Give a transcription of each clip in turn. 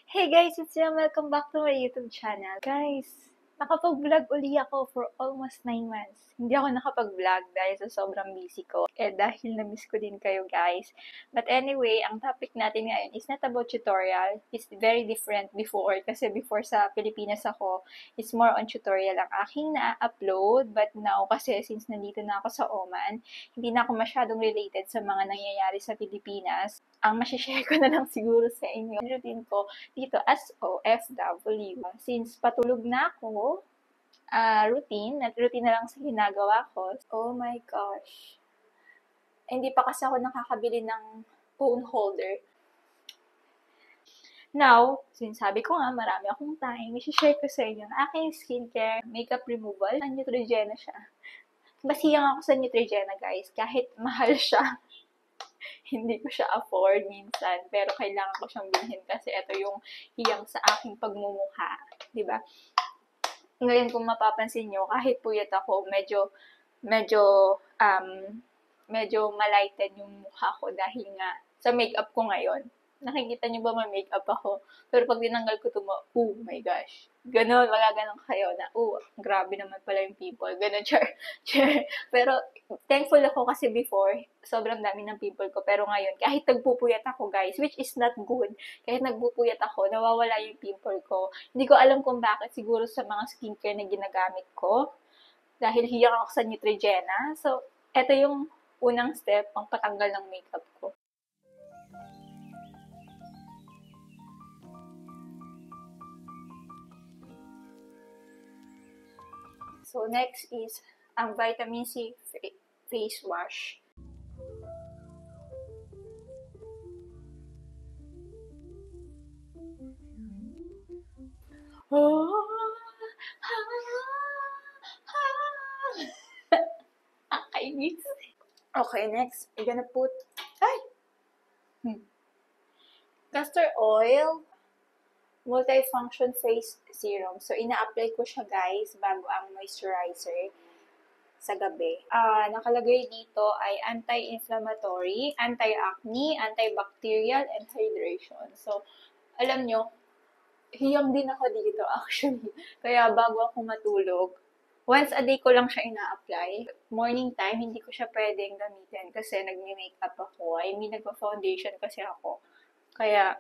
Hey guys, it's Yam. Welcome back to my YouTube channel. Guys, nakapag-vlog uli ako for almost 9 months. Hindi ako nakapag-vlog dahil sa sobrang busy ko. Dahil na-miss ko din kayo guys. But anyway, ang topic natin ngayon is not about tutorial. It's very different before. Kasi before sa Pilipinas ako, it's more on tutorial ang aking na-upload. But now, kasi since nandito na ako sa Oman, hindi na ako masyadong related sa mga nangyayari sa Pilipinas. Ang masishare ko na lang siguro sa inyo, yung routine ko dito as OFW. Since patulog na ako, routine na lang sa ginagawa ko. Oh my gosh. Hindi pa kasi ako nakakabili ng phone holder. Now, since sabi ko nga, marami akong time, i-share ko sa inyo ang aking skincare, makeup removal, ang Neutrogena siya. Basiyang ako sa Neutrogena guys, kahit mahal siya. Hindi ko siya afford minsan, pero kailangan ko siyang bilhin kasi ito yung hiyang sa aking pagmumukha, di ba? Ngayon kung mapapansin nyo, kahit puyat ako, medyo malighten yung mukha ko dahil nga sa makeup ko ngayon. Nakikita niyo ba may makeup ako? Pero pag tinanggal ko ito, oh my gosh. Ganon, magaganon kayo na, grabe naman pala yung pimple. Ganon, char. Pero, thankful ako kasi before, sobrang dami ng pimple ko. Pero ngayon, kahit nagpupuyat ako, guys, which is not good, kahit nagpupuyat ako, nawawala yung pimple ko. Hindi ko alam kung bakit, siguro sa mga skincare na ginagamit ko. Dahil hiyang ako sa Neutrogena. So, eto yung unang step, pang patanggal ng makeup ko. So, next is ang vitamin C face wash. Kainis. Okay, next, we're gonna put castor oil, multifunction face serum. So, ina-apply ko siya guys bago ang moisturizer sa gabi. Nakalagay dito ay anti-inflammatory, anti-acne, antibacterial, and hydration. So, alam nyo, hiyang din ako dito actually. Kaya bago ako matulog, once a day ko lang siya ina-apply. Morning time, hindi ko siya pwedeng gamitin kasi nagme-makeup ako. I mean, nagpa-foundation kasi ako. Kaya,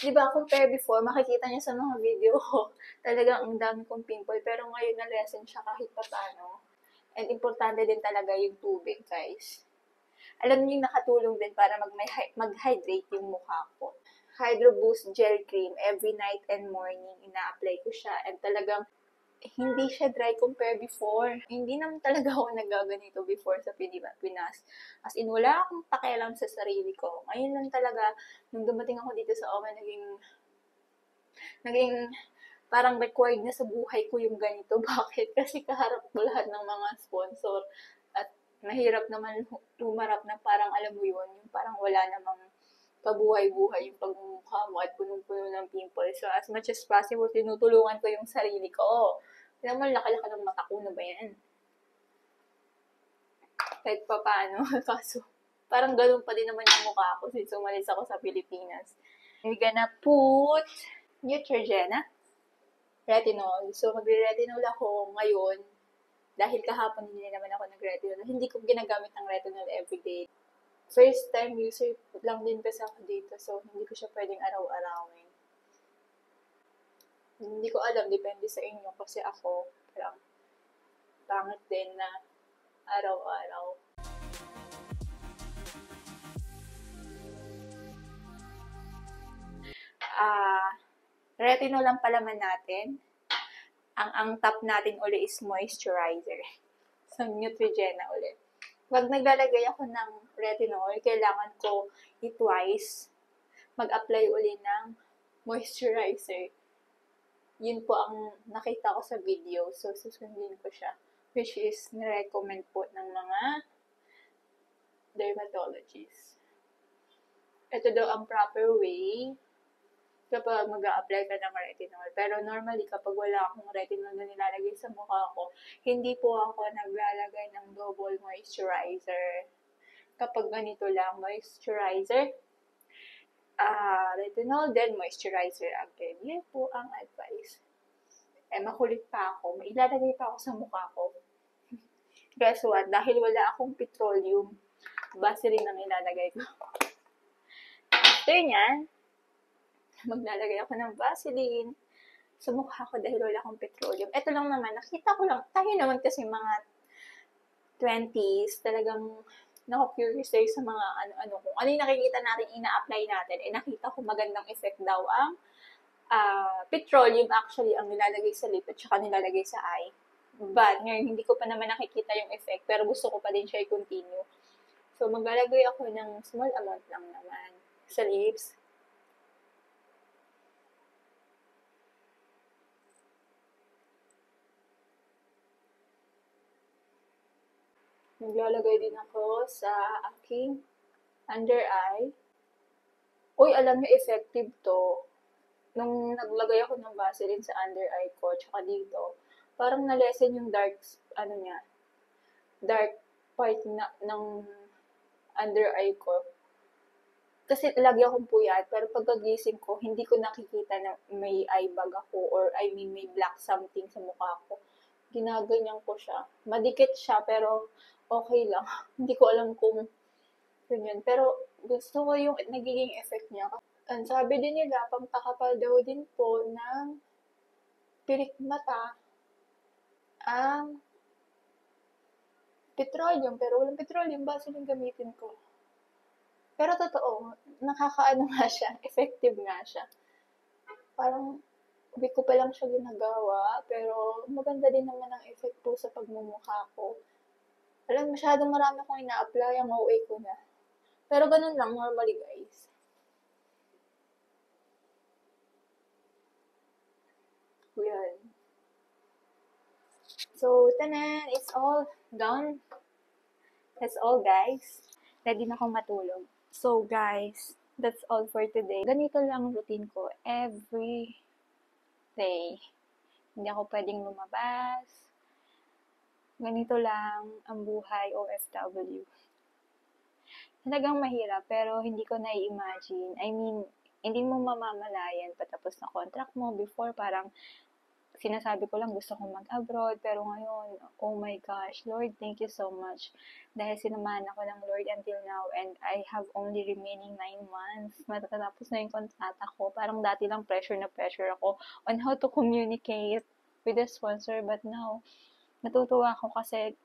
diba, compare before, makikita niyo sa mga video ko, talagang ang dami kong pimple, pero ngayon na-lessen siya kahit pa paano. And importante din talaga yung tubig, guys. Alam niyo yung nakatulong din para mag-hydrate yung mukha ko. Hydro Boost Gel Cream, every night and morning, ina-apply ko siya. And talagang, hindi siya dry compare before. Hindi naman talaga ako nagaganito before sa Pinas. As in, wala akong pakialam sa sarili ko. Ngayon lang talaga, nung dumating ako dito sa Oman, naging parang required na sa buhay ko yung ganito. Bakit? Kasi kaharap ko lahat ng mga sponsor. At mahirap naman lumarap na parang alam mo yun, yung parang wala namang kabuhay-buhay yung pagmumukha mo at punong-puno ng pimple. So, as much as possible, tinutulungan ko yung sarili ko. Alam mo, laki-laki ng mata ko na ba yan? Kahit pa paano. Kaso, parang ganun pa din naman yung mukha ko since umalis ako sa Pilipinas. We're gonna put Neutrogena, retinol. So, magre-retinol ako ngayon. Dahil kahapon hindi naman ako nag-retinol. Hindi ko ginagamit ng retinol everyday. First time user lang din kasi ako dito. So, hindi ko siya pwedeng araw-arawin. Hindi ko alam, depende sa inyo. Kasi ako, parang pangit din na araw-araw. Retinol lang palaman natin. Ang top natin uli is moisturizer. So, Neutrogena ulit. Pag naglalagay ako ng retinol, kailangan ko twice mag-apply uli ng moisturizer. Yun po ang nakita ko sa video. So, susundin ko siya. Which is, nirecommend po ng mga dermatologists. Ito daw ang proper way kapag mag-a-apply ka ng retinol. Pero normally, kapag wala akong retinol na nilalagay sa mukha ko, hindi po ako naglalagay ng double moisturizer. Kapag ganito lang, moisturizer, retinol, then moisturizer again. Yun po ang advice. Makulit pa ako. May ilalagay pa ako sa mukha ko. Guess what? Dahil wala akong petroleum, Vaseline ang ilalagay ko. After nyan, maglalagay ako ng Vaseline sa mukha ko dahil wala akong petroleum. Ito lang naman, nakita ko lang, tayo naman kasi mga 20s, talagang nako-curious tayo sa mga ano-ano. Kung ano yung nakikita natin, ina-apply natin, nakita ko magandang effect daw ang petroleum actually ang nilalagay sa lip at saka nilalagay sa eye. But ngayon, hindi ko pa naman nakikita yung effect, pero gusto ko pa din siya i-continue. So, maglalagay ako ng small amount lang naman sa lips. Maglalagay din ako sa aking under eye. Uy, alam niyo, effective to. Nung naglagay ako ng Vaseline sa under eye ko, tsaka dito, parang na-lessen yung dark, dark part ng under eye ko. Kasi lagi akong puyat, pero pagkagising ko, hindi ko nakikita na may eye bag ako or may black something sa mukha ko. Ginaganyan ko siya. Madikit siya, pero okay lang. Hindi ko alam kung yun. Pero gusto ko yung nagiging effect niya. Ang sabi din nila, pampakapal daw din po ng pilik mata ang petroleum. Pero walang petroleum, Vaseline gamitin ko. Pero totoo, nakakaano nga siya, effective nga siya. Parang, week ko pa lang siya ginagawa, pero maganda din naman ang effect po sa pagmumukha ko. Alam, masyadong marami akong ina-apply, ang OA ko na. Pero ganun lang, normally guys. Yan. So, tanan, it's all done. That's all guys. Ready na akong matulog. So guys, that's all for today. Ganito lang routine ko every day. Hindi ako pwedeng lumabas. Ganito lang ang buhay OFW. Talagang mahirap, pero hindi ko na-imagine. I mean, hindi mo mamamalayan patapos na contract mo. Before, parang sinasabi ko lang gusto kong mag-abroad, pero ngayon, oh my gosh, Lord, thank you so much. Dahil sinamahan ako ng Lord until now, and I have only remaining 9 months. Matatapos na yung kontrata ko. Parang dati lang pressure na pressure ako on how to communicate with the sponsor, but now, natutuwa ako kasi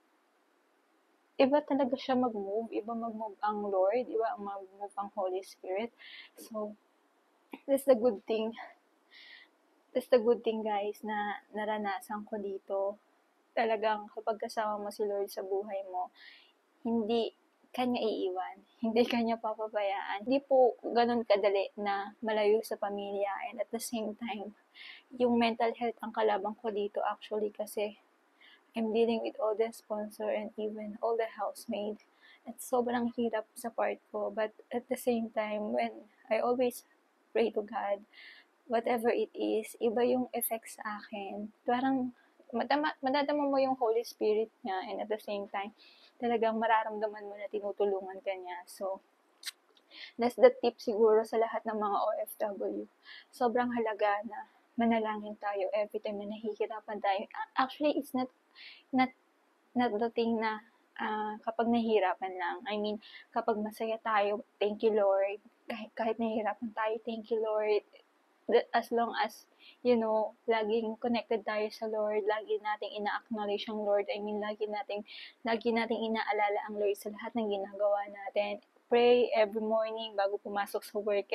iba talaga siya mag-move. Iba mag-move ang Lord. Iba ang mag-move ang Holy Spirit. So, that's the good thing. That's the good thing, guys, na naranasan ko dito. Talagang kapag kasama mo si Lord sa buhay mo, hindi kanya iiwan. Hindi kanya papabayaan. Hindi po ganun kadali na malayo sa pamilya. And at the same time, yung mental health ang kalabang ko dito actually kasi I'm dealing with all the sponsor and even all the housemaid. At sobrang hirap sa part ko. But at the same time, when I always pray to God, whatever it is, iba yung effect sa akin. Parang madadama mo yung Holy Spirit niya, and at the same time, talagang mararamdaman mo na tinutulungan ka niya. So, that's the tip siguro sa lahat ng mga OFW. Sobrang halaga na manalangin tayo every time na nahihirapan tayo. Actually, it's not the thing na kapag nahihirapan lang. I mean, kapag masaya tayo, thank you Lord. Kahit nahihirapan tayo, thank you Lord. As long as, laging connected tayo sa Lord, lagi nating ina-acknowledge ang Lord. I mean, lagi nating inaalala ang Lord sa lahat ng ginagawa natin. Pray every morning bago pumasok sa work,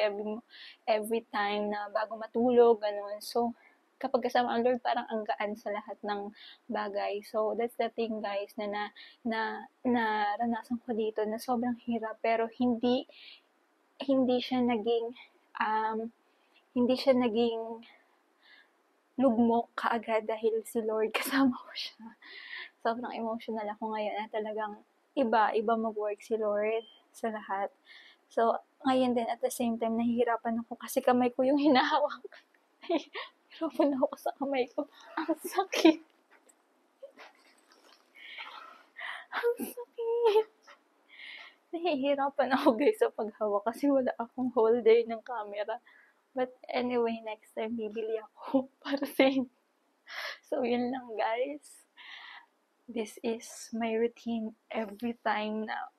every time na bago matulog, ganun. So, kapag kasama ang Lord, parang ang gaan sa lahat ng bagay. So, that's the thing, guys, na naranasan ko dito na sobrang hirap, pero hindi siya naging lugmok kaagad dahil si Lord kasama ko siya. Sobrang emotional ako ngayon na talagang iba mag-work si Lord sa lahat. So, ngayon din at the same time, nahihirapan ako kasi kamay ko yung hinahawak. Nahihirapan ako sa kamay ko. Ang sakit. Ang sakit. nahihirapan ako guys sa paghawak kasi wala akong holder ng camera. But anyway, next time bibili ako para sa inyo. So, yun lang guys. This is my routine every time na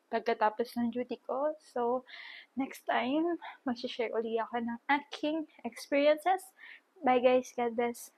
pagkatapos ng duty ko. So, next time, mag-share ulit ako ng aking experiences. Bye guys, God bless.